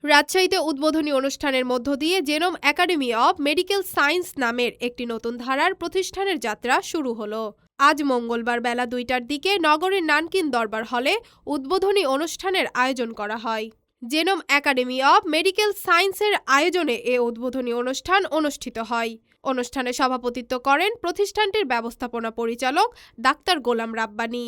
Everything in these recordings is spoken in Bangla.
রাজশাহীতে উদ্বোধনী অনুষ্ঠানের মধ্য দিয়ে genome academy of medical science নামের একটি নতুন ধারার প্রতিষ্ঠানের যাত্রা শুরু হলো। আজ মঙ্গলবার বেলা ২টার দিকে নগরের নানকিন দরবার হলে উদ্বোধনী অনুষ্ঠানের আয়োজন করা হয়। জেনোম একাডেমি অব মেডিকেল সায়েন্সের আয়োজনে এ উদ্বোধনী অনুষ্ঠান অনুষ্ঠিত হয়। অনুষ্ঠানে সভাপতিত্ব করেন প্রতিষ্ঠানটির ব্যবস্থাপনা পরিচালক ডাক্তার গোলাম রাব্বানী।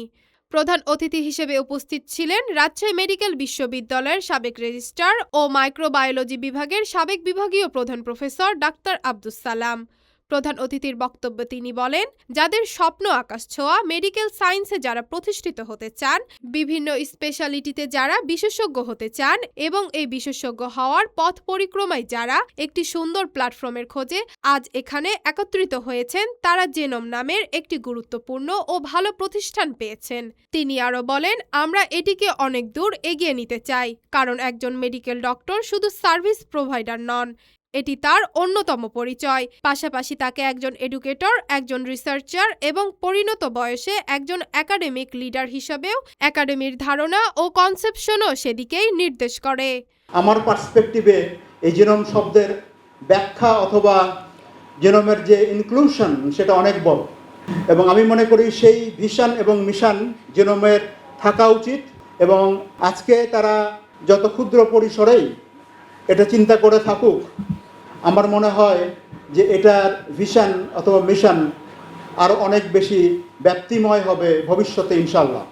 প্রধান অতিথি হিসেবে উপস্থিত ছিলেন রাজশাহী মেডিকেল বিশ্ববিদ্যালয়ের সাবেক রেজিস্ট্রার ও মাইক্রোবায়োলজি বিভাগের সাবেক বিভাগীয় প্রধান প্রফেসর ডাক্তার আব্দুস সালাম। প্রধান অতিথির বক্তব্যে তিনি বলেন, যাদের স্বপ্ন আকাশ ছোঁয়া, মেডিকেল সায়েন্সে যারা প্রতিষ্ঠিত হতে চান, বিভিন্ন স্পেশালিটিতে যারা বিশেষজ্ঞ হতে চান এবং এই বিশেষজ্ঞ হওয়ার পথ পরিক্রমায় যারা একটি সুন্দর প্ল্যাটফর্মের খোঁজে আজ এখানে একত্রিত হয়েছেন, তারা জেনোম নামের একটি গুরুত্বপূর্ণ ও ভালো প্রতিষ্ঠান পেয়েছেন। তিনি আরও বলেন, আমরা এটিকে অনেক দূর এগিয়ে নিতে চাই, কারণ একজন মেডিকেল ডক্টর শুধু সার্ভিস প্রোভাইডার নন, এটি তার অন্যতম পরিচয়। পাশাপাশি তাকে একজন এডুকেটর, একজন রিসার্চার এবং পরিণত বয়সে একজন একাডেমিক লিডার হিসেবেও একাডেমির ধারণা ও কনসেপশনও সেদিকেই নির্দেশ করে। আমার পার্সপেক্টিভে এই জেনোম শব্দের ব্যাখ্যা অথবা জেনোমের যে ইনক্লুশন সেটা অনেক বড়, এবং আমি মনে করি সেই ভিশন এবং মিশন জেনোমের থাকা উচিত। এবং আজকে তারা যত ক্ষুদ্র পরিসরেই এটা চিন্তা করে থাকুক, আমার মনে হয় যে এটার ভিশন অথবা মিশন আরও অনেক বেশি ব্যাপ্তিময় হবে ভবিষ্যতে ইনশাল্লাহ।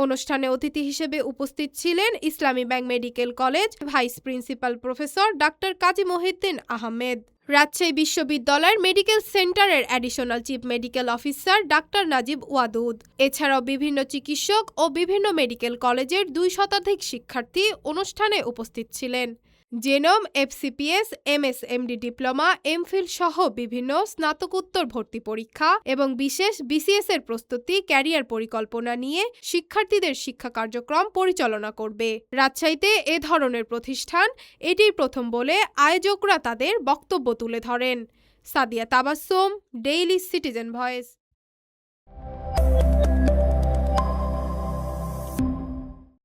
অনুষ্ঠানে অতিথি হিসেবে উপস্থিত ছিলেন Islami bank medical college vice principal professor doctor Kazi Mohiuddin Ahmed, Rajshahi বিশ্ববিদ্যালয়ের মেডিকেল সেন্টারের additional chief medical officer doctor Najib Wadud. এছাড়াও বিভিন্ন চিকিৎসক ও বিভিন্ন মেডিকেল কলেজের ২ শতাধিক শিক্ষার্থী অনুষ্ঠানে উপস্থিত ছিলেন। জেনোম, এফসিপিএস, এমএসএমডি ডিপ্লোমা, এমফিল সহ বিভিন্ন স্নাতকোত্তর ভর্তি পরীক্ষা এবং বিশেষ বিসিএস এর প্রস্তুতি, ক্যারিয়ার পরিকল্পনা নিয়ে শিক্ষার্থীদের শিক্ষা কার্যক্রম পরিচালনা করবে। রাজশাহীতে এ ধরনের প্রতিষ্ঠান এটিই প্রথম বলে আয়োজকরা তাদের বক্তব্য তুলে ধরেন। Sadia Tabassum, daily citizen voice.